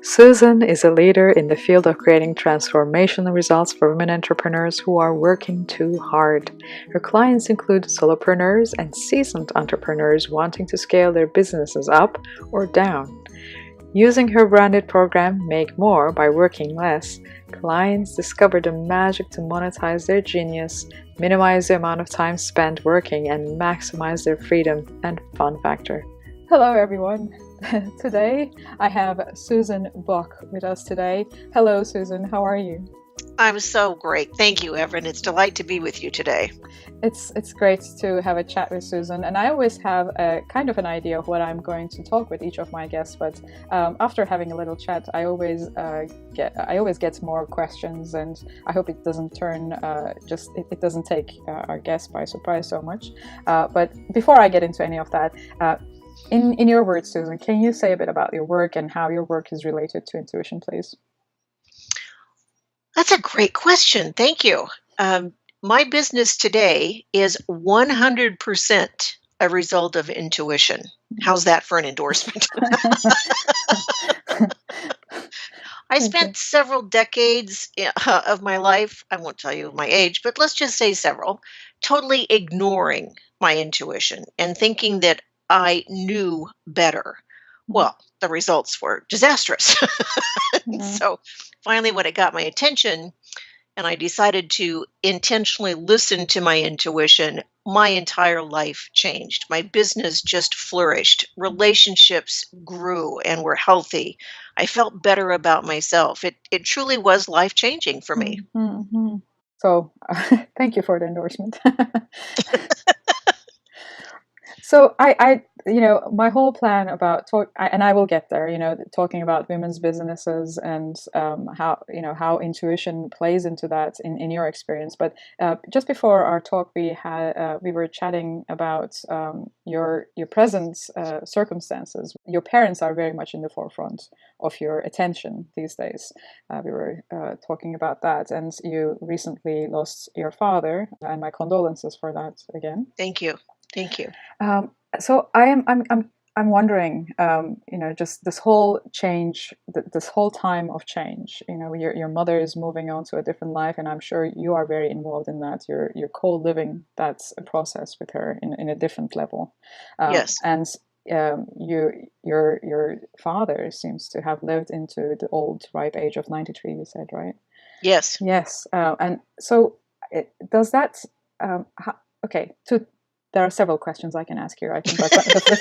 Susan is a leader in the field of creating transformational results for women entrepreneurs who are working too hard. Her clients include solopreneurs and seasoned entrepreneurs wanting to scale their businesses up or down. Using her branded program, Make More by Working Less, clients discover the magic to monetize their genius, minimize the amount of time spent working, and maximize their freedom and fun factor. Hello, everyone. Today I have Susan Bock with us today. Hello, Susan. How are you? I'm so great. Thank you, Evan. It's a delight to be with you today. It's great to have a chat with Susan, and I always have a kind of an idea of what I'm going to talk with each of my guests. But after having a little chat, I always get more questions, and I hope it doesn't turn it doesn't take our guests by surprise so much. But before I get into any of that, in your words, Susan, can you say a bit about your work and how your work is related to intuition, please? That's a great question. Thank you. My business today is 100% a result of intuition. How's that for an endorsement? I spent several decades of my life, I won't tell you my age, but let's just say several, totally ignoring my intuition and thinking that I knew better. Well, the results were disastrous. So finally, when it got my attention and I decided to intentionally listen to my intuition, my entire life changed. My business just flourished. Relationships grew and were healthy. I felt better about myself. It truly was life changing for me. Mm-hmm. So thank you for the endorsement. So my whole plan about and I will get there, talking about women's businesses and how intuition plays into that in your experience. But just before our talk, we were chatting about your present circumstances. Your parents are very much in the forefront of your attention these days. We were talking about that, and you recently lost your father, and my condolences for that again. Thank you. Thank you. So I'm wondering, just this whole change, this whole time of change. Your mother is moving on to a different life, and I'm sure you are very involved in that. You're co-living that process with her in a different level. Yes. And your father seems to have lived into the old ripe age of 93. You said, right? Yes. Yes. And so does that? Okay. There are several questions I can ask here, I think. But the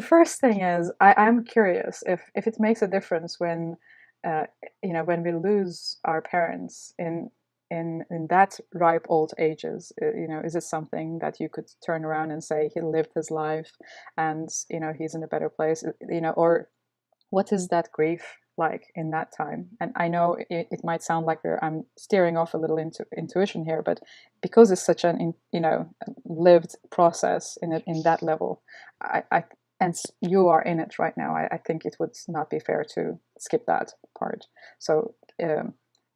first thing is, I'm curious if it makes a difference when, when we lose our parents in that ripe old ages. Is it something that you could turn around and say he lived his life, and he's in a better place, or what is that grief like in that time? And I know it might sound like I'm steering off a little into intuition here, but because it's such an lived process in that level, and you are in it right now, I think it would not be fair to skip that part. So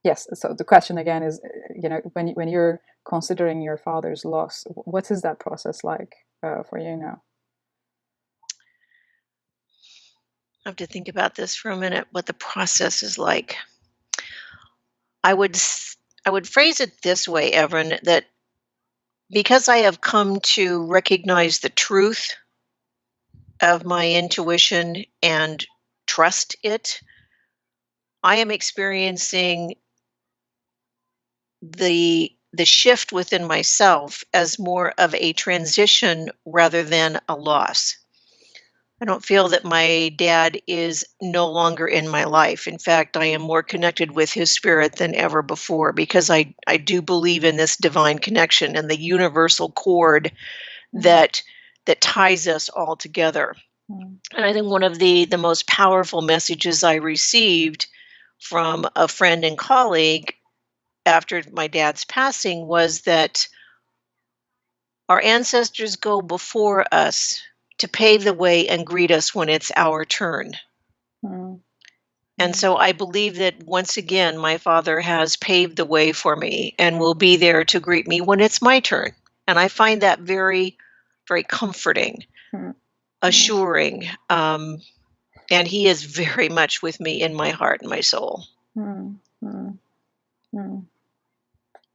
yes, so the question again is, when you're considering your father's loss, what is that process like for you now? I have to think about this for a minute, what the process is like. I would phrase it this way, Evan, that because I have come to recognize the truth of my intuition and trust it, I am experiencing the shift within myself as more of a transition rather than a loss. I don't feel that my dad is no longer in my life. In fact, I am more connected with his spirit than ever before because I do believe in this divine connection and the universal cord that ties us all together. And I think one of the most powerful messages I received from a friend and colleague after my dad's passing was that our ancestors go before us to pave the way and greet us when it's our turn. And so I believe that once again, my father has paved the way for me and will be there to greet me when it's my turn. And I find that very, very comforting, assuring. And he is very much with me in my heart and my soul. mm, mm, mm.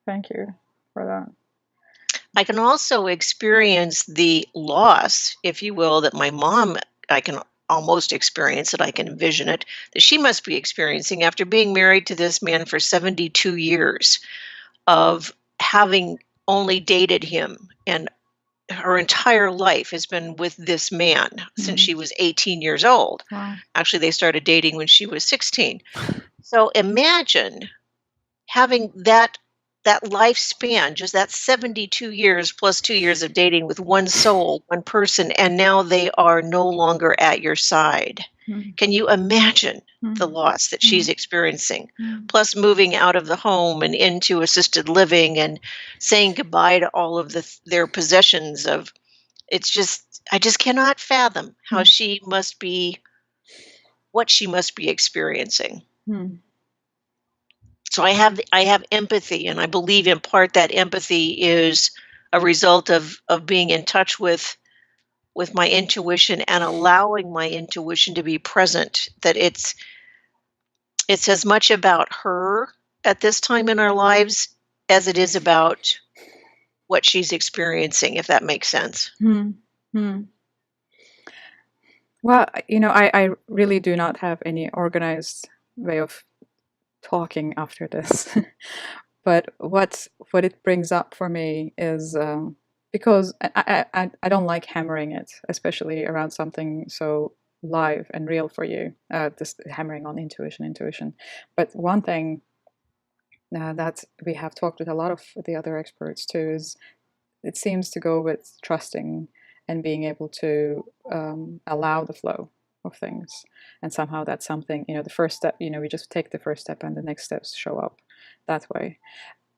Thank you for that. I can also experience the loss, if you will, that my mom, I can almost experience it, I can envision it, that she must be experiencing after being married to this man for 72 years, of having only dated him, and her entire life has been with this man since Mm. she was 18 years old. Wow. Actually, they started dating when she was 16. So imagine having that lifespan, just that 72 years plus 2 years of dating with one soul, one person, and now they are no longer at your side. Mm, Can you imagine the mm, loss that she's mm, experiencing? mm, Plus moving out of the home and into assisted living and saying goodbye to all of their possessions of, it's just, I just cannot fathom how mm, she must be, what she must be experiencing. mm, So I have empathy, and I believe in part that empathy is a result of being in touch with my intuition and allowing my intuition to be present. That it's as much about her at this time in our lives as it is about what she's experiencing, if that makes sense. mm, mm. Well, I really do not have any organized way of talking after this. But what it brings up for me is because I don't like hammering it, especially around something so live and real for you. This hammering on intuition. But one thing that we have talked with a lot of the other experts too is it seems to go with trusting and being able to allow the flow of things. And somehow that's something, the first step, we just take the first step and the next steps show up that way.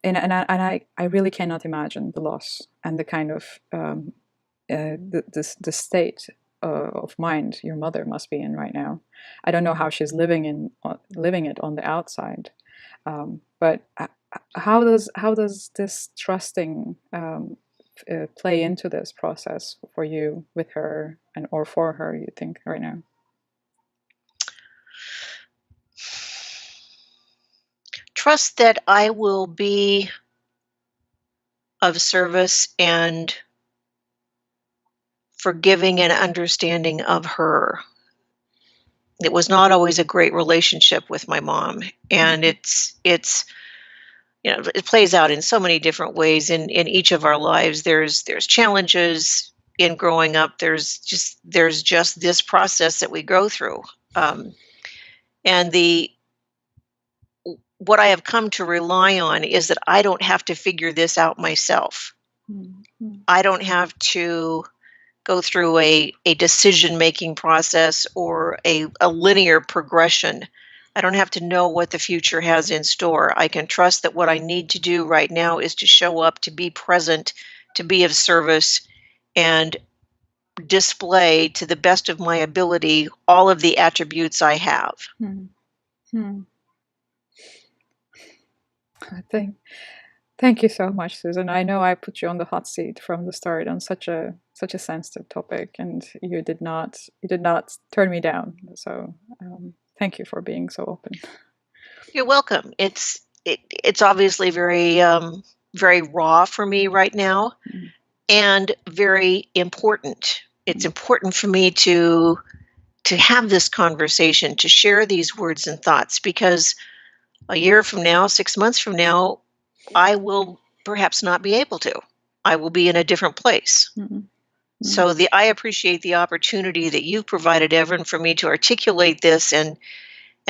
And I really cannot imagine the loss and the kind of the state of mind your mother must be in right now. I don't know how she's living it on the outside, but how does this trusting play into this process for you with her and or for her? You think right now? Trust that I will be of service and forgiving and understanding of her. It was not always a great relationship with my mom, and Mm-hmm. it's it plays out in so many different ways in each of our lives. There's challenges in growing up. There's just this process that we go through, um, and the what I have come to rely on is that I don't have to figure this out myself. Mm-hmm. I don't have to go through a decision making process or a linear progression. I don't have to know what the future has in store. I can trust that what I need to do right now is to show up, to be present, to be of service, and display to the best of my ability all of the attributes I have. Mm-hmm. I think Thank you so much, Susan. I know I put you on the hot seat from the start on such a sensitive topic, and you did not turn me down. So thank you for being so open. You're welcome. It's obviously very raw for me right now, Mm, and very important. It's mm, important for me to have this conversation, to share these words and thoughts, because a year from now, 6 months from now, I will perhaps not be able to. I will be in a different place. mm, mm, So I appreciate the opportunity that you've provided, Evan, for me to articulate this and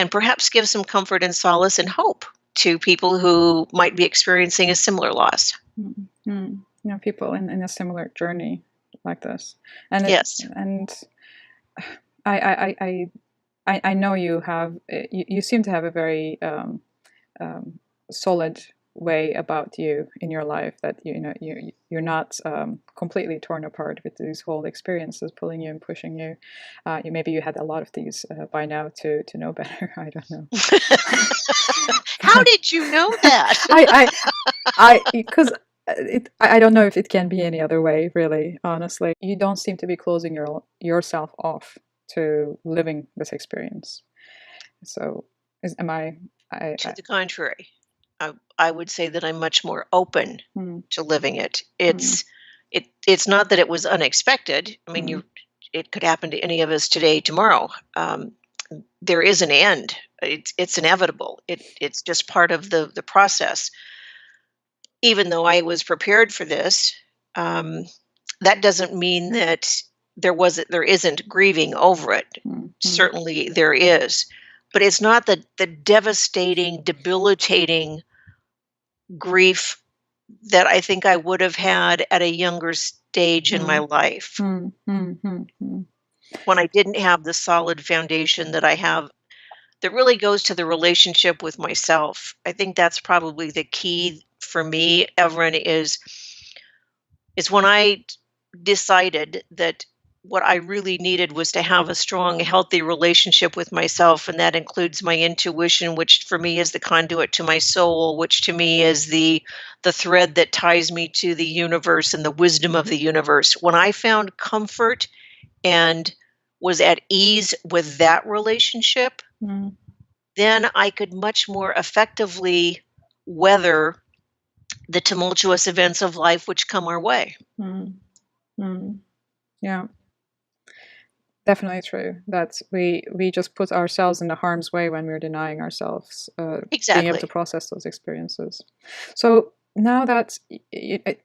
perhaps give some comfort and solace and hope to people who might be experiencing a similar loss. mm. People in a similar journey like this, and it Yes. and I know you seem to have a very um, solid way about you in your life, that you're not completely torn apart with these whole experiences pulling you and pushing you. Maybe you had a lot of these by now to know better. I don't know. How But did you know that? I because I don't know if it can be any other way, really, honestly. You don't seem to be closing yourself off to living this experience. So, am I? To the contrary, I would say that I'm much more open Mm, to living it. mm, It's not that it was unexpected. I mean, mm, it could happen to any of us today, tomorrow. There is an end. It's inevitable. It's just part of the process. Even though I was prepared for this, um, that doesn't mean that there isn't grieving over it. mm, mm, Certainly there is, but it's not the devastating, debilitating grief that I think I would have had at a younger stage in my mm, life mm, mm, mm, mm, when I didn't have the solid foundation that I have that really goes to the relationship with myself. I think that's probably the key for me, Everin, is when I decided that what I really needed was to have a strong, healthy relationship with myself. And that includes my intuition, which for me is the conduit to my soul, which to me is the thread that ties me to the universe and the wisdom of the universe. When I found comfort and was at ease with that relationship, mm, then I could much more effectively weather the tumultuous events of life which come our way. mm, mm. Yeah, definitely true. That we just put ourselves in the harm's way when we're denying ourselves being able to Exactly. process those experiences. So now that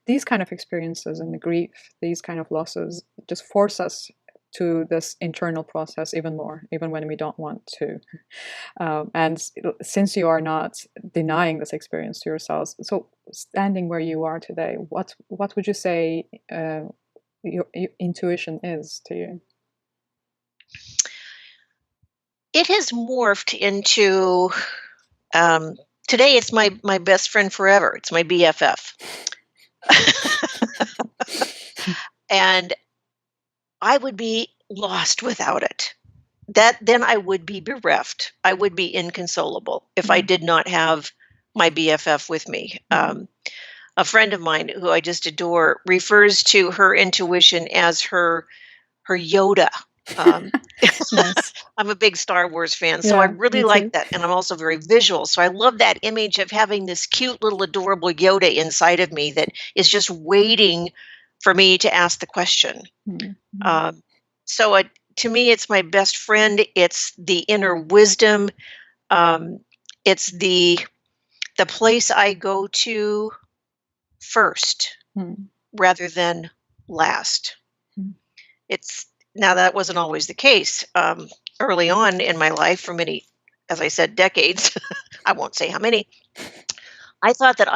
these kind of experiences and the grief, these kind of losses, just force us to this internal process even more, even when we don't want to. And since you are not denying this experience to yourselves, so standing where you are today, what would you say your intuition is to you? It has morphed into um, today. It's my best friend forever. It's my BFF, and I would be lost without it. That then I would be bereft. I would be inconsolable if I Mm, did not have my BFF with me. mm, A friend of mine who I just adore refers to her intuition as her Yoda. Um, nice. I'm a big Star Wars fan, so I Yeah, really me like too. that, and I'm also very visual, so I love that image of having this cute little adorable Yoda inside of me that is just waiting for me to ask the question. Mm, mm, Um, so to me, it's my best friend. It's the inner wisdom. Um, it's the place I go to first mm, rather than last. mm, It's now that wasn't always the case. Early on in my life, for many, as I said, decades, I won't say how many, I thought that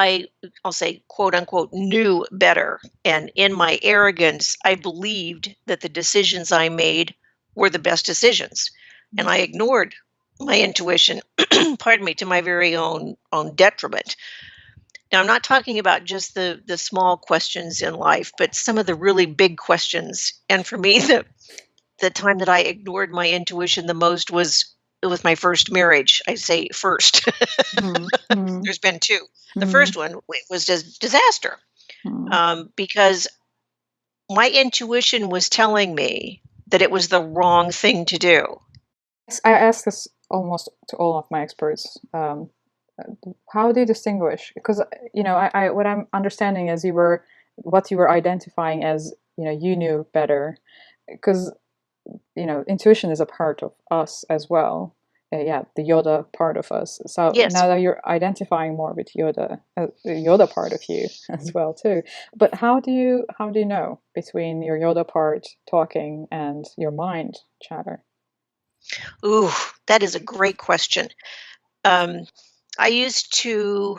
I'll say, quote unquote, knew better. And in my arrogance, I believed that the decisions I made were the best decisions. And mm, I ignored my intuition, pardon me, to my very own detriment. Now, I'm not talking about just the small questions in life, but some of the really big questions. And for me, the time that I ignored my intuition the most was with my first marriage. I say first. mm, mm, There's been two. The mm, first one was just disaster mm. because my intuition was telling me that it was the wrong thing to do. I ask this almost to all of my experts. How do you distinguish? Because what I'm understanding is what you were identifying as you knew better, because intuition is a part of us as well. Yeah, the Yoda part of us. So Yes. now that you're identifying more with Yoda, the Yoda part of you as well too. But how do you know between your Yoda part talking and your mind chatter? Ooh, that is a great question. Um, I used to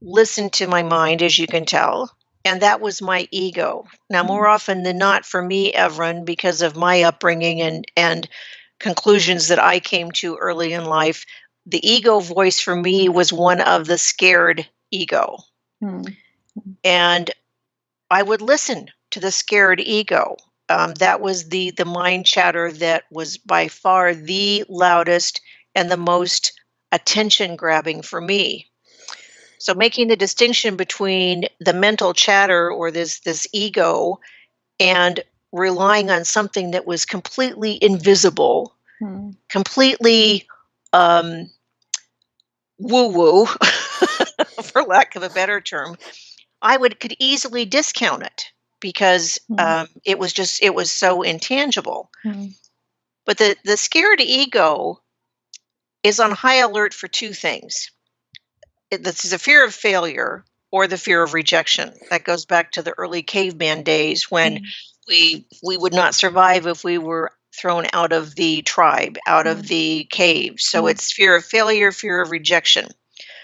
listen to my mind, as you can tell, and that was my ego. Now, more Mm, often than not, for me, Evren, because of my upbringing and conclusions that I came to early in life, the ego voice for me was one of the scared ego. mm, And I would listen to the scared ego. That was the mind chatter that was by far the loudest and the most attention grabbing for me. So making the distinction between the mental chatter or this ego and relying on something that was completely invisible, Mm. completely um, woo woo, for lack of a better term, I would could easily discount it because Mm. it was so intangible. Mm. But the scared ego is on high alert for two things. This is a fear of failure or the fear of rejection. That goes back to the early caveman days when Mm. we would not survive if we were thrown out of the tribe, out of Mm. the cave. So Mm. it's fear of failure, fear of rejection.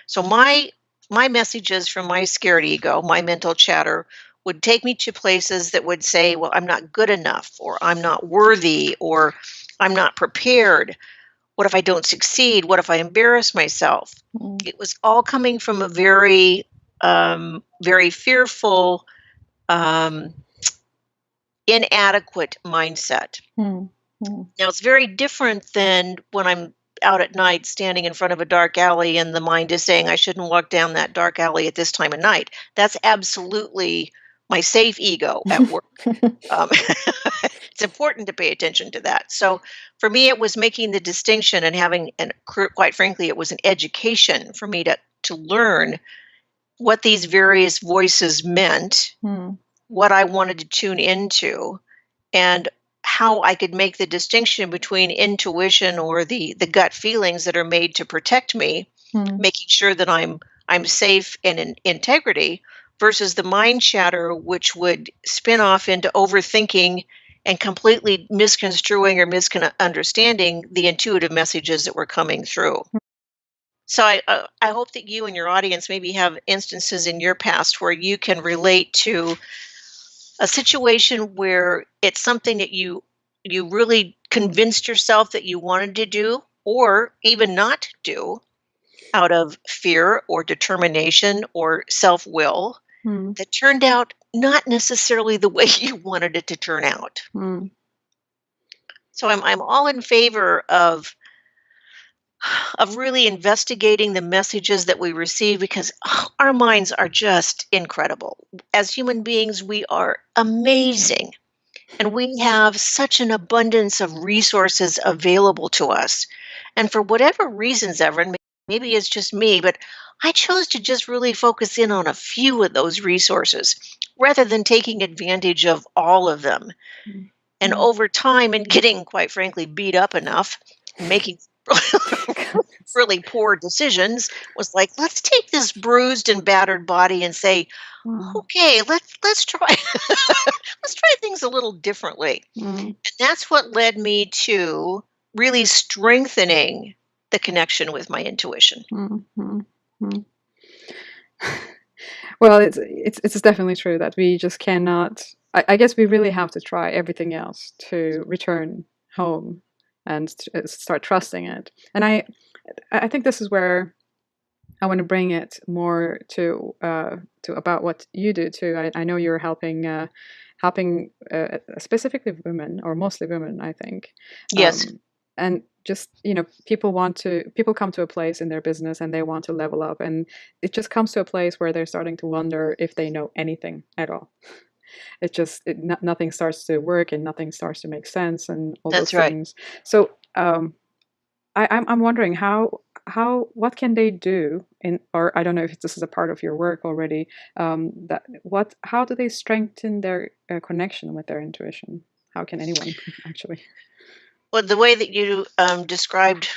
So my messages from my scared ego, my mental chatter, would take me to places that would say, well, I'm not good enough, or I'm not worthy, or I'm not prepared. What if I don't succeed? What if I embarrass myself? Mm. It was all coming from a very, very fearful, um, inadequate mindset. Mm. Mm. Now, it's very different than when I'm out at night standing in front of a dark alley and the mind is saying I shouldn't walk down that dark alley at this time of night. That's absolutely my safe ego at work. Um, it's important to pay attention to that. So for me, it was making the distinction and having, and quite frankly, it was an education for me to learn what these various voices meant, Mm. what I wanted to tune into, and how I could make the distinction between intuition or the gut feelings that are made to protect me, Mm. making sure that I'm safe and in integrity, versus the mind chatter, which would spin off into overthinking and completely misconstruing or misunderstanding the intuitive messages that were coming through. So I hope that you and your audience maybe have instances in your past where you can relate to a situation where it's something that you really convinced yourself that you wanted to do or even not do out of fear or determination or self-will Mm. that turned out not necessarily the way you wanted it to turn out. Mm. So I'm all in favor of really investigating the messages that we receive because our minds are just incredible. As human beings, we are amazing. And we have such an abundance of resources available to us. And for whatever reasons, Evan, maybe it's just me, but I chose to just really focus in on a few of those resources rather than taking advantage of all of them. Mm. And Mm. over time, and getting, quite frankly, beat up enough, and making Goodness. really poor decisions, was like, let's take this bruised and battered body and say, Mm. okay, let's try let's try things a little differently. Mm. And that's what led me to really strengthening the connection with my intuition. Mm. Mm. Mm. Well, it's definitely true that we just cannot. I guess we really have to try everything else to return home and start trusting it. And I think this is where I want to bring it more to about what you do too. I know you're helping specifically women or mostly women, I think, Yes, um, and just people come to a place in their business and they want to level up, and it just comes to a place where they're starting to wonder if they know anything at all. Nothing starts to work and nothing starts to make sense and all that's those right. things. So I'm wondering how what can they do in, or I don't know if this is a part of your work already, that what how do they strengthen their connection with their intuition? How can anyone actually? Well, the way that you described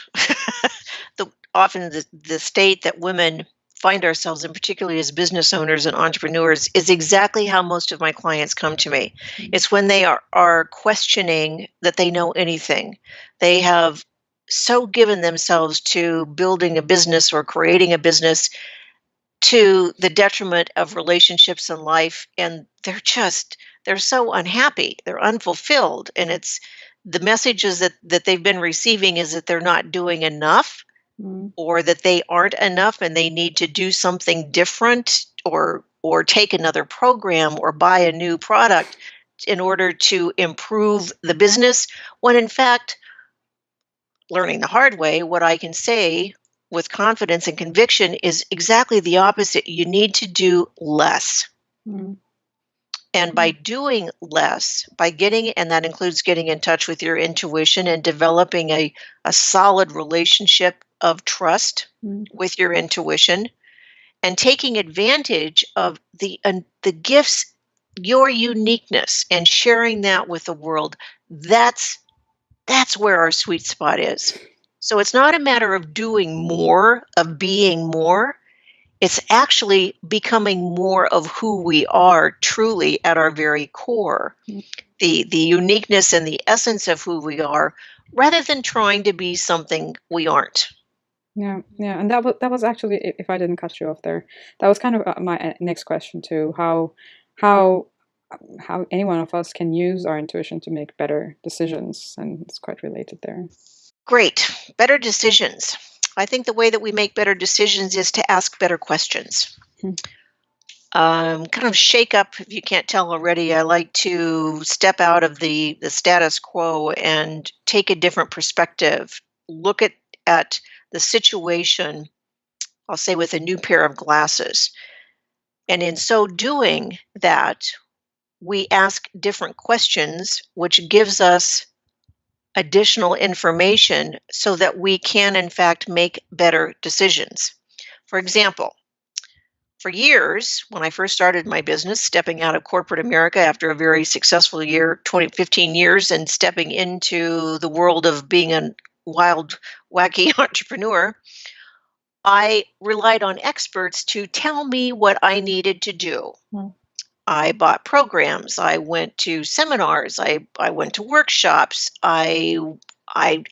often the state that women find ourselves in, particularly as business owners and entrepreneurs, is exactly how most of my clients come to me. Mm. It's when they are questioning that they know anything. They have so given themselves to building a business or creating a business to the detriment of relationships and life, and they're so unhappy, they're unfulfilled, and it's the messages that they've been receiving is that they're not doing enough Mm. or that they aren't enough and they need to do something different or take another program or buy a new product in order to improve the business, when in fact, learning the hard way, what I can say with confidence and conviction is exactly the opposite. You need to do less. Mm. And by doing less, and that includes getting in touch with your intuition and developing a solid relationship of trust with your intuition, and taking advantage of the gifts, your uniqueness, and sharing that with the world, that's where our sweet spot is. So it's not a matter of doing more, of being more. It's actually becoming more of who we are truly at our very core, the uniqueness and the essence of who we are, rather than trying to be something we aren't. Yeah, and that was actually, if I didn't cut you off there, that was kind of my next question too. How any one of us can use our intuition to make better decisions, and it's quite related there. Great. Better decisions. I think the way that we make better decisions is to ask better questions. Kind of shake up, if you can't tell already, I like to step out of the status quo and take a different perspective. Look at the situation, I'll say, with a new pair of glasses. And in so doing that, we ask different questions, which gives us additional information so that we can, in fact, make better decisions. For example, for years, when I first started my business, stepping out of corporate America after a very successful year, 15 years, and stepping into the world of being a wild, wacky entrepreneur, I relied on experts to tell me what I needed to do. I bought programs. I went to seminars. I went to workshops. I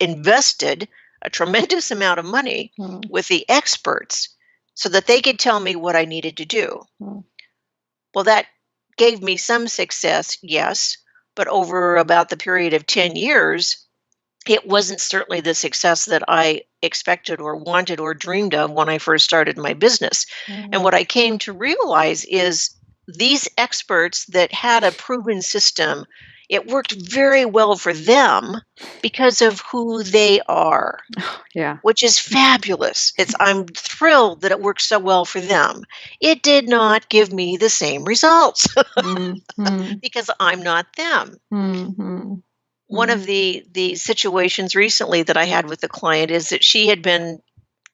invested a tremendous amount of money with the experts so that they could tell me what I needed to do. Well, that gave me some success, yes, but over about the period of 10 years, it wasn't certainly the success that I expected or wanted or dreamed of when I first started my business. And what I came to realize is these experts that had a proven system, it worked very well for them because of who they are. Yeah. Which is fabulous. I'm thrilled that it worked so well for them. It did not give me the same results because I'm not them. One of the situations recently that I had with a client is that she had been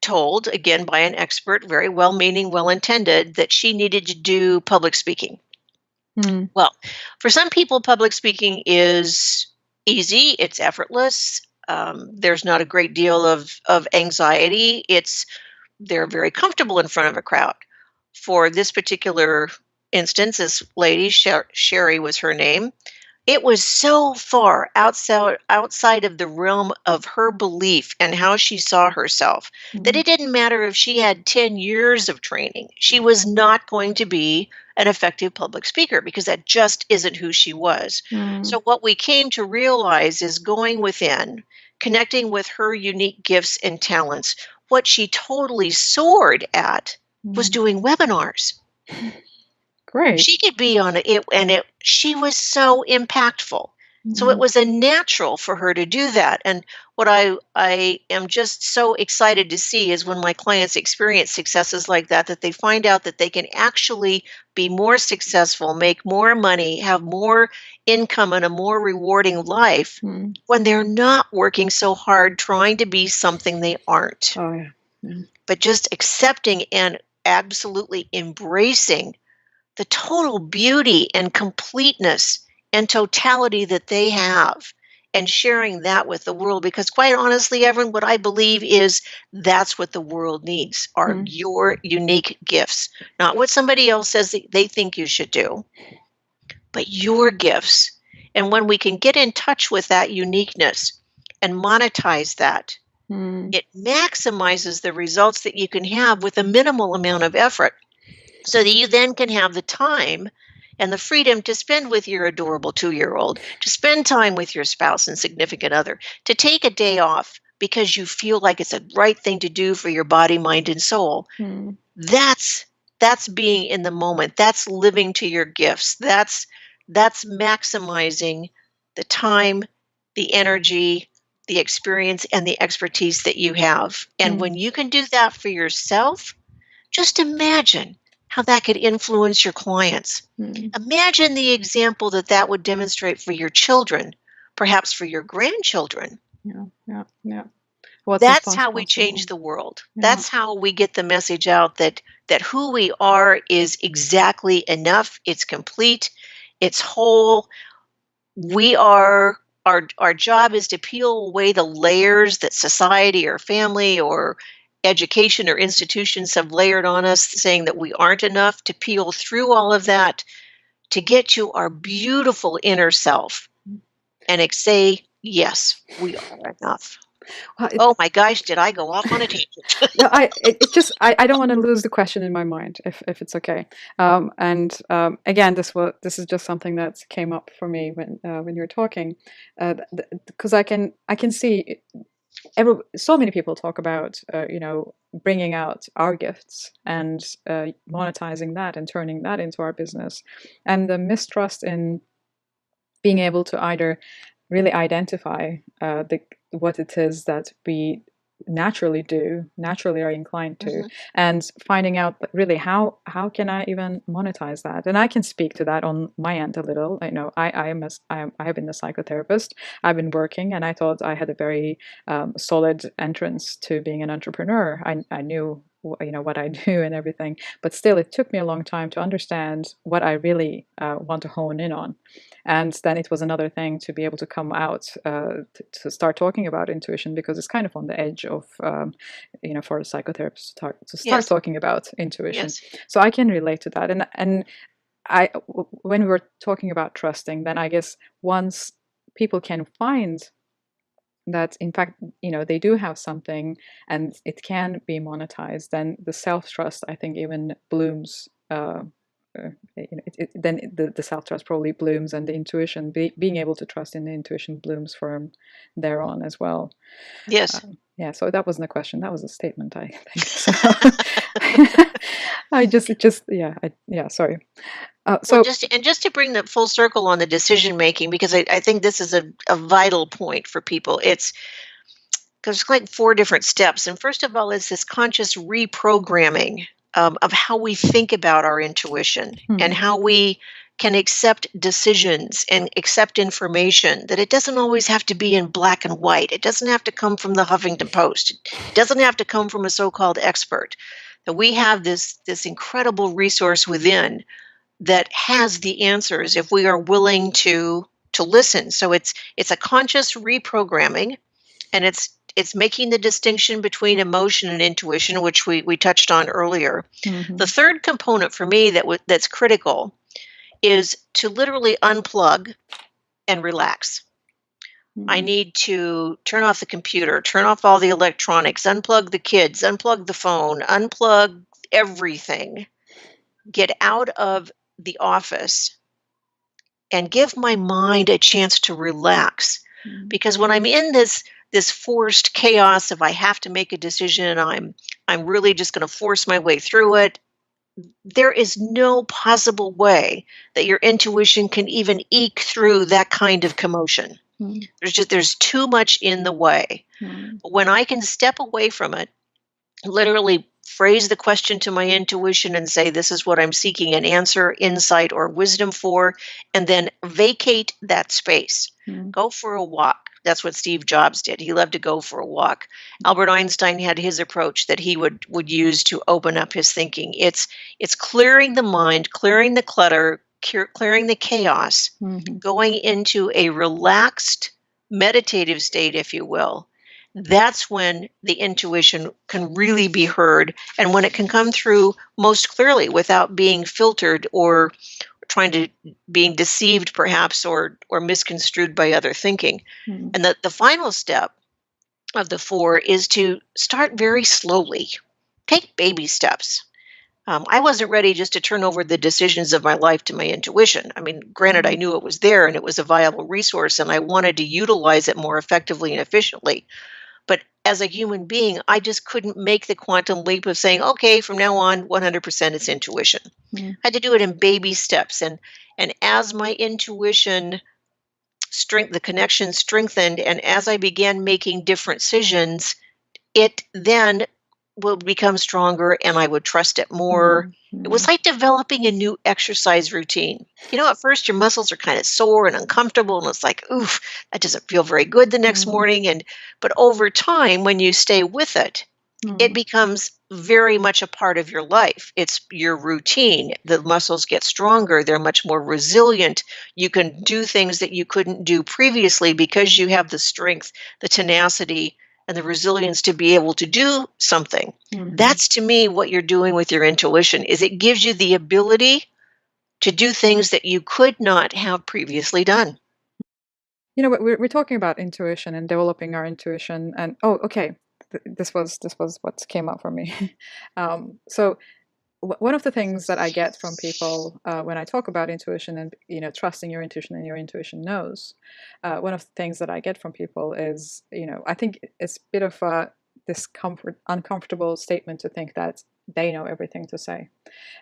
told, again by an expert, very well-meaning, well-intended, that she needed to do public speaking. Well, for some people, public speaking is easy, it's effortless. There's not a great deal of anxiety. They're very comfortable in front of a crowd. For this particular instance, this lady, Sherry was her name, it was so far outside of the realm of her belief and how she saw herself that it didn't matter if she had 10 years of training. She was not going to be an effective public speaker because that just isn't who she was. So what we came to realize is going within, connecting with her unique gifts and talents. What she totally soared at was doing webinars. Great. She could be on it, and she was so impactful. So it was a natural for her to do that. And what I am just so excited to see is when my clients experience successes like that they find out that they can actually be more successful, make more money, have more income, and a more rewarding life when they're not working so hard trying to be something they aren't. Oh, yeah. But just accepting and absolutely embracing the total beauty and completeness and totality that they have, and sharing that with the world. Because quite honestly, Evelyn, what I believe is that's what the world needs are your unique gifts, not what somebody else says they think you should do, but your gifts. And when we can get in touch with that uniqueness and monetize that, it maximizes the results that you can have with a minimal amount of effort, so that you then can have the time and the freedom to spend with your adorable 2-year-old, to spend time with your spouse and significant other, to take a day off because you feel like it's a right thing to do for your body, mind, and soul. That's being in the moment. That's living to your gifts. That's maximizing the time, the energy, the experience, and the expertise that you have. And when you can do that for yourself, just imagine how that could influence your clients. Mm. Imagine the example that that would demonstrate for your children, perhaps for your grandchildren. Yeah, yeah, yeah. What's That's how we change possible? the world. Yeah. That's how we get the message out that who we are is exactly enough. It's complete. It's whole. We are our job is to peel away the layers that society or family or education or institutions have layered on us saying that we aren't enough, to peel through all of that to get to our beautiful inner self and say, yes, we are enough. Well, Oh my gosh, did I go off on a tangent? no, it just I don't want to lose the question in my mind if it's okay. And again, this is just something that came up for me when you were talking, because I can see so many people talk about bringing out our gifts and monetizing that and turning that into our business, and the mistrust in being able to either really identify what it is that we naturally are inclined to, Mhm. and finding out really how can I even monetize that. And I can speak to that on my end a little. I have been a psychotherapist. I've been working, and I thought I had a very solid entrance to being an entrepreneur. I knew what I do and everything, but still it took me a long time to understand what I really want to hone in on. And then it was another thing to be able to come out to start talking about intuition, because it's kind of on the edge of for a psychotherapist to start Yes, talking about intuition. yes, So I can relate to that. And when we were talking about trusting, then I guess once people can find that in fact they do have something and it can be monetized, then the self-trust, I think, even blooms. Then the self-trust probably blooms, and the intuition, being able to trust in the intuition, blooms from there on as well. yes. Yeah, so that wasn't a question, that was a statement, I think. So yeah, sorry. Well, So just to bring the full circle on the decision making, because I think this is a vital point for people. It's because it's like four different steps. And first of all, is this conscious reprogramming of how we think about our intuition and hmm, how we can accept decisions and accept information, that it doesn't always have to be in black and white. It doesn't have to come from the Huffington Post. It doesn't have to come from a so-called expert. That we have this incredible resource within that has the answers if we are willing to listen. So it's a conscious reprogramming, and it's making the distinction between emotion and intuition, which we touched on earlier. The hmm, third component for me that's critical is to literally unplug and relax. I hmm, need to turn off the computer, turn off all the electronics, unplug the kids, unplug the phone, unplug everything, get out of the office and give my mind a chance to relax. hmm, Because when I'm in this forced chaos of I have to make a decision, I'm really just going to force my way through it. There is no possible way that your intuition can even eke through that kind of commotion. hmm, There's too much in the way. hmm, But when I can step away from it, literally phrase the question to my intuition and say, this is what I'm seeking an answer, insight, or wisdom for, and then vacate that space. hmm, Go for a walk. That's what Steve Jobs did. He loved to go for a walk. Albert Einstein had his approach that he would use to open up his thinking. It's clearing the mind, clearing the clutter, clearing the chaos, hmm, going into a relaxed meditative state, if you will. That's when the intuition can really be heard, and when it can come through most clearly without being filtered or trying to being deceived perhaps or misconstrued by other thinking. hmm, And the final step of the four is to start very slowly. Take baby steps. I wasn't ready just to turn over the decisions of my life to my intuition. I mean, granted, I hmm, knew it was there and it was a viable resource, and I wanted to utilize it more effectively and efficiently. But as a human being, I just couldn't make the quantum leap of saying, okay, from now on, 100% it's intuition. hmm, I had to do it in baby steps. And as my intuition strength, the connection strengthened, and as I began making different decisions, it then would become stronger and I would trust it more. Mm, It was mm, like developing a new exercise routine. At first your muscles are kind of sore and uncomfortable, and it's like, oof, that doesn't feel very good the next mm, morning. But over time, when you stay with it, it mm, becomes very much a part of your life. It's your routine. The muscles get stronger, they're much more resilient. You can do things that you couldn't do previously because you have the strength, the tenacity, and the resilience to be able to do something. mhm. That's to me what you're doing with your intuition is it gives you the ability to do things that you could not have previously done. We're talking about intuition and developing our intuition, and oh, okay, this was what came up for me. So one of the things that I get from people when I talk about intuition and trusting your intuition and your intuition knows, one of the things that I get from people is I think it's a bit of a uncomfortable statement to think that they know everything to say.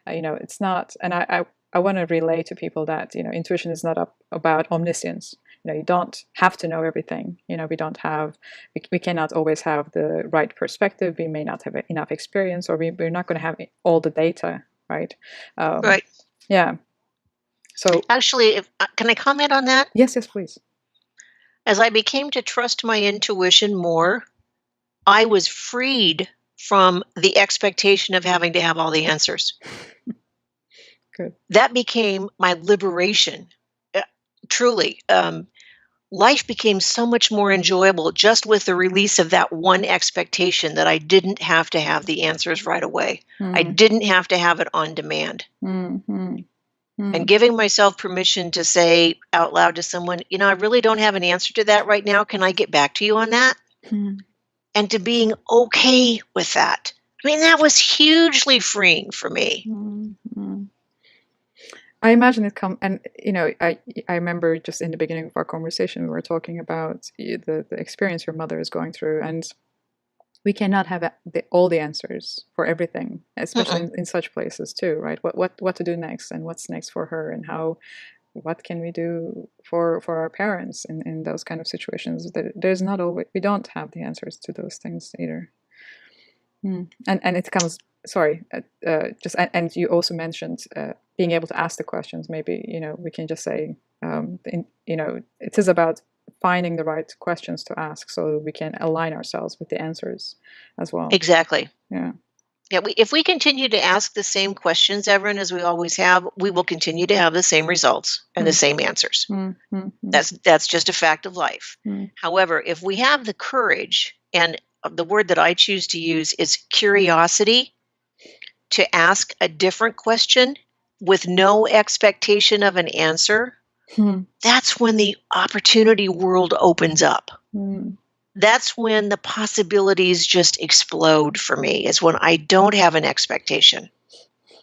It's not, and I want to relay to people that intuition is not about omniscience. You don't have to know everything. We cannot always have the right perspective. We may not have enough experience, or we're not going to have all the data, right? um, Right. yeah. So Actually, can I comment on that? yes, yes, please. As I became to trust my intuition more, I was freed from the expectation of having to have all the answers. Good. That became my liberation. Uh, Truly, life became so much more enjoyable just with the release of that one expectation that I didn't have to have the answers right away. I Mm, didn't have to have it on demand. mm, mm, And mm, giving myself permission to say out loud to someone, I really don't have an answer to that right now. Can I get back to you on that? mm, And to being okay with that. I mean, that was hugely freeing for me. mm, mm. I imagine it come, and I remember just in the beginning of our conversation we were talking about the experience your mother is going through, and we cannot have all the answers for everything, especially Mm-mm. in such places too, right? What to do next, and what's next for her, and what can we do for our parents in those kind of situations? There's not always, we don't have the answers to those things either. And it comes, sorry, just and you also mentioned being able to ask the questions. Maybe we can just say, it is about finding the right questions to ask so we can align ourselves with the answers as well. Exactly. Yeah. Yeah, if we continue to ask the same questions, Everin, as we always have, we will continue to have the same results and the Mm, same answers. mm, mm, mm, That's just a fact of life. mm, However, if we have the courage, and the word that I choose to use is curiosity, to ask a different question with no expectation of an answer, mm, that's when the opportunity world opens up. mm, That's when the possibilities just explode for me, is when I don't have an expectation.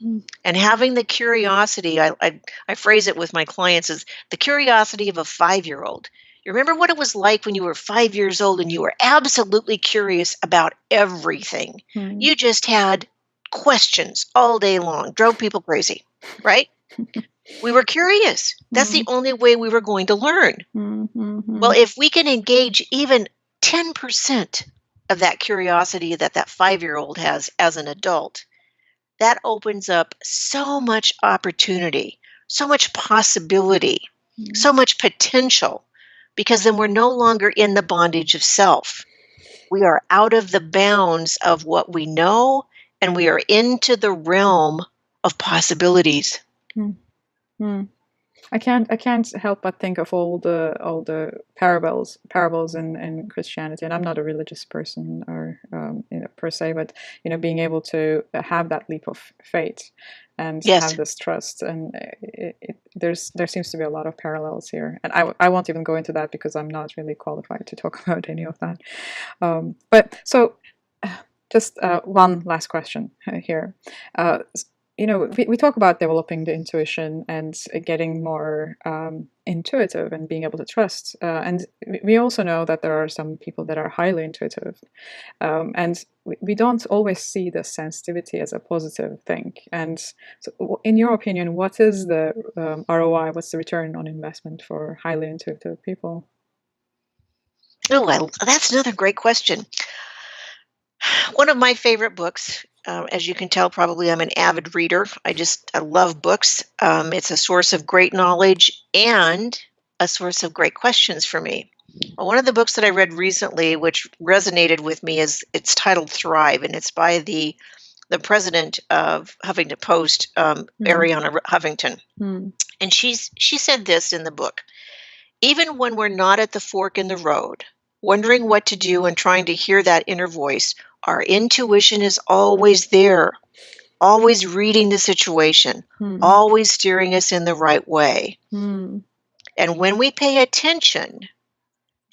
mm, And having the curiosity, I phrase it with my clients as the curiosity of a 5-year old. You remember what it was like when you were 5 years old and you were absolutely curious about everything? mm, You just had questions all day long, drove people crazy, right? We were curious. That's the mm, only way we were going to learn. mm, mm, Well, mm, if we can engage even 10% of that curiosity that that 5-year-old has as an adult, that opens up so much opportunity, so much possibility, mm. so much potential, because then we're no longer in the bondage of self. We are out of the bounds of what we know, and we are into the realm of possibilities. Mm, mm. I can't help but think of all the parables in Christianity, and I'm not a religious person or per se, but being able to have that leap of faith and Yes. have this trust, and there seems to be a lot of parallels here, and I won't even go into that because I'm not really qualified to talk about any of that. But so just one last question here. Uh, we talk about developing the intuition and getting more intuitive and being able to trust. And we also know that there are some people that are highly intuitive. And we don't always see the sensitivity as a positive thing. And so, in your opinion, what is the ROI? What's the return on investment for highly intuitive people? Oh, that's another great question. One of my favorite books, as you can tell, probably I'm an avid reader. I love books. It's a source of great knowledge and a source of great questions for me. Well, one of the books that I read recently, which resonated with me, is it's titled Thrive, and it's by the president of Huffington Post, Mm, Ariana Huffington. mm, And she said this in the book: even when we're not at the fork in the road, wondering what to do and trying to hear that inner voice, our intuition is always there, always reading the situation, mm, always steering us in the right way. mm, And when we pay attention,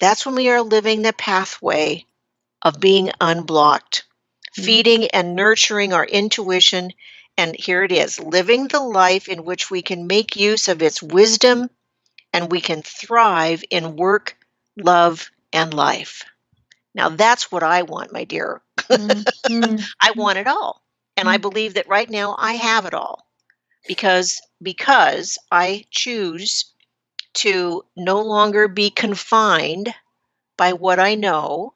that's when we are living the pathway of being unblocked, mm, feeding and nurturing our intuition. And here it is, living the life in which we can make use of its wisdom and we can thrive in work, love, and life. Now, that's what I want, my dear. mm, mm, I want it all. And I mm, believe that right now I have it all because I choose to no longer be confined by what I know,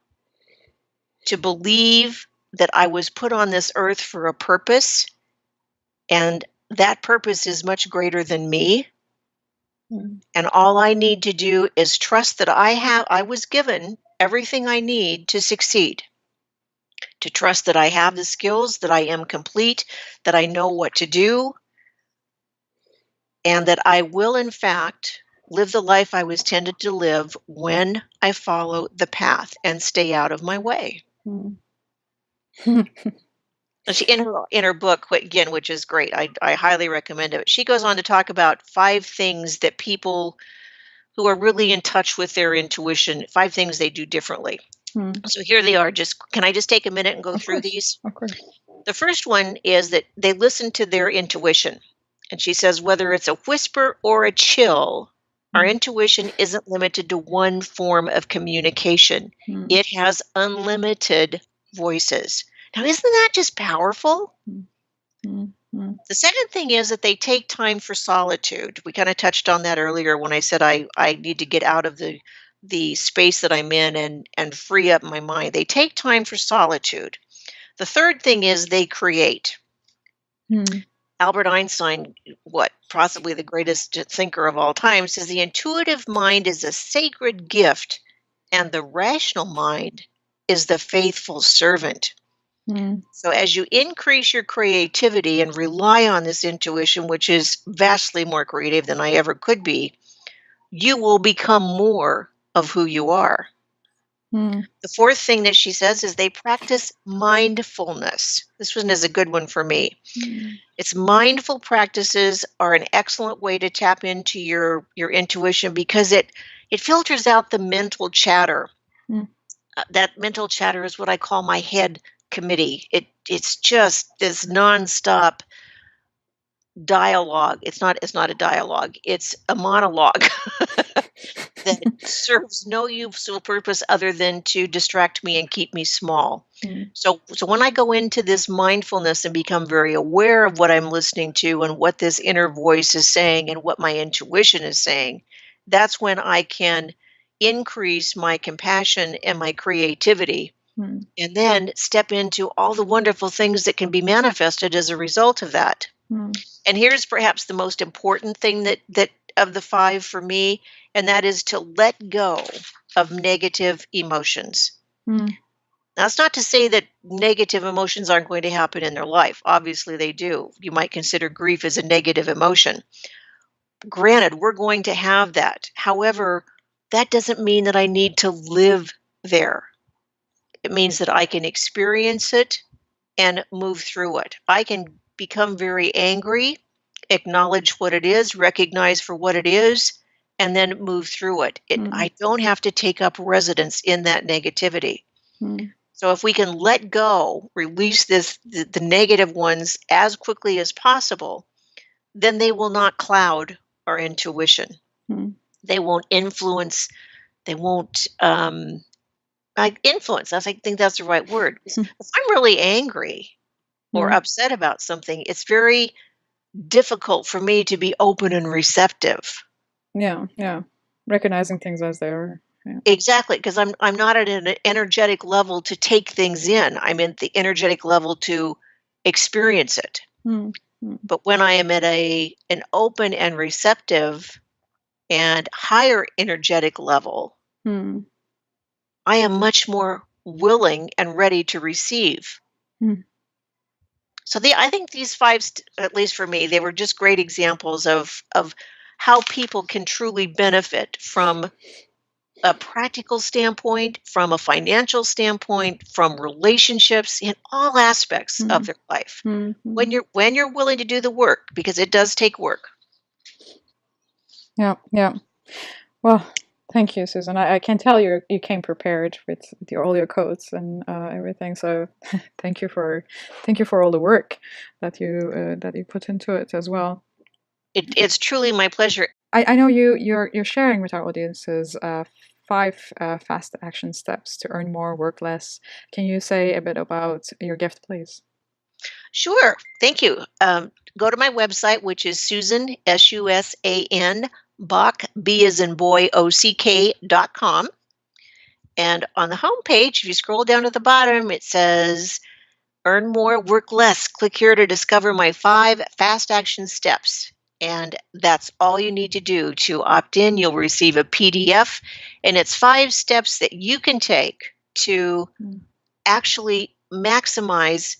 to believe that I was put on this earth for a purpose, and that purpose is much greater than me. mm, And all I need to do is trust that I was given everything I need to succeed. To trust that I have the skills, that I am complete, that I know what to do, and that I will in fact live the life I was tended to live when I follow the path and stay out of my way. mm. And she in her book, again, which is great, I highly recommend it. She goes on to talk about 5 things that people who are really in touch with their intuition, 5 things they do differently. Mm. So here they are. Just can I just take a minute and go Of through course, these? of course. The first one is that they listen to their intuition. And she says, whether it's a whisper or a chill, our Mm, intuition isn't limited to one form of communication. mm, It has unlimited voices. Now, isn't that just powerful? mm, mm, mm, The second thing is that they take time for solitude. We kind of touched on that earlier when I said I need to get out of the space that I'm in and free up my mind. They take time for solitude. The third thing is they create. mm, Albert Einstein, what possibly the greatest thinker of all time, says the intuitive mind is a sacred gift and the rational mind is the faithful servant. mm, So, as you increase your creativity and rely on this intuition, which is vastly more creative than I ever could be, you will become more of who you are. mm, The fourth thing that she says is they practice mindfulness. This one is a good one for me. mm, It's mindful practices are an excellent way to tap into your intuition because it filters out the mental chatter. mm, That mental chatter is what I call my head committee. It's just this nonstop dialogue. It's not a dialogue. It's a monologue that serves no useful purpose other than to distract me and keep me small. mm, So when I go into this mindfulness and become very aware of what I'm listening to and what this inner voice is saying and what my intuition is saying, that's when I can increase my compassion and my creativity mm, and then step into all the wonderful things that can be manifested as a result of that. mm, And here's perhaps the most important thing that of the 5 for me, and that is to let go of negative emotions. mm, Now, that's not to say that negative emotions aren't going to happen in their life. Obviously, they do. You might consider grief as a negative emotion. Granted, we're going to have that. However, that doesn't mean that I need to live there. It means that I can experience it and move through it. I can become very angry, acknowledge what it is, recognize for what it is, and then move through it. mm, I don't have to take up residence in that negativity. mm, So if we can let go, release the negative ones as quickly as possible, then they will not cloud our intuition. mm, They won't influence. They won't like influence. I think that's the right word. If I'm really angry or mm. upset about something, it's very difficult for me to be open and receptive. Yeah, yeah. Recognizing things as they are. Yeah. Exactly, because I'm not at an energetic level to take things in. I'm at the energetic level to experience it. Mm, mm, But when I am at an open and receptive and higher energetic level, mm, I am much more willing and ready to receive. mm, So I think these five, at least for me, they were just great examples of how people can truly benefit from a practical standpoint, from a financial standpoint, from relationships in all aspects of mm, their life. mm, When mm. you're willing to do the work, because it does take work. Yeah, yeah. Well, thank you, Susan. I can tell you came prepared with all your codes and everything. So thank you for all the work that you put into it as well. It's truly my pleasure. I know you're sharing with our audiences 5 fast action steps to earn more, work less. Can you say a bit about your gift, please? Sure. Thank you. Go to my website, which is Susan, SUSAN, Bach, B as in boy, OCK.com. And on the homepage, if you scroll down to the bottom, it says Earn More, Work Less. Click here to discover my 5 fast action steps. And that's all you need to do to opt in. You'll receive a PDF, and it's 5 steps that you can take to Mm, actually maximize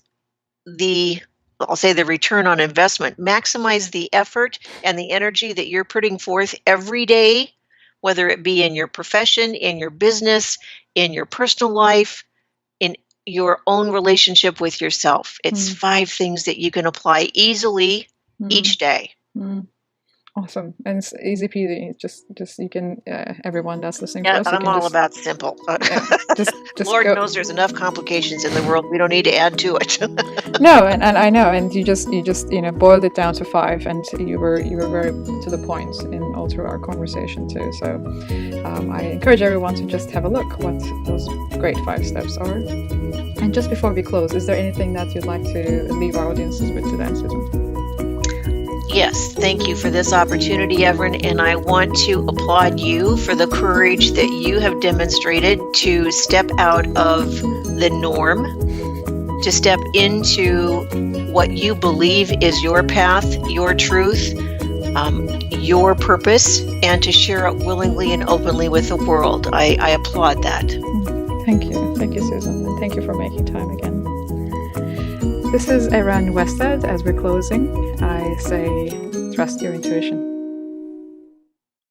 I'll say the return on investment, maximize the effort and the energy that you're putting forth every day, whether it be in your profession, in your business, in your personal life, in your own relationship with yourself. It's mm, 5 things that you can apply easily mm, each day. mm. Awesome, and it's easy peasy. Just you can everyone that's listening to Yeah, us, you I'm can all just about simple. yeah, just Lord go. knows there's enough complications in the world. We don't need to add to it. No, and I know, and you just boiled it down to 5, and you were very to the point in all through our conversation too. So I encourage everyone to just have a look what those great 5 steps are. And just before we close, is there anything that you'd like to leave our audiences with today, Susan? Yes, thank you for this opportunity, Evelyn, and I want to applaud you for the courage that you have demonstrated to step out of the norm, to step into what you believe is your path, your truth, your purpose, and to share it willingly and openly with the world. I applaud that. Thank you, Susan, and thank you for making time again. This is Eran Westhead. As we're closing, I say, trust your intuition.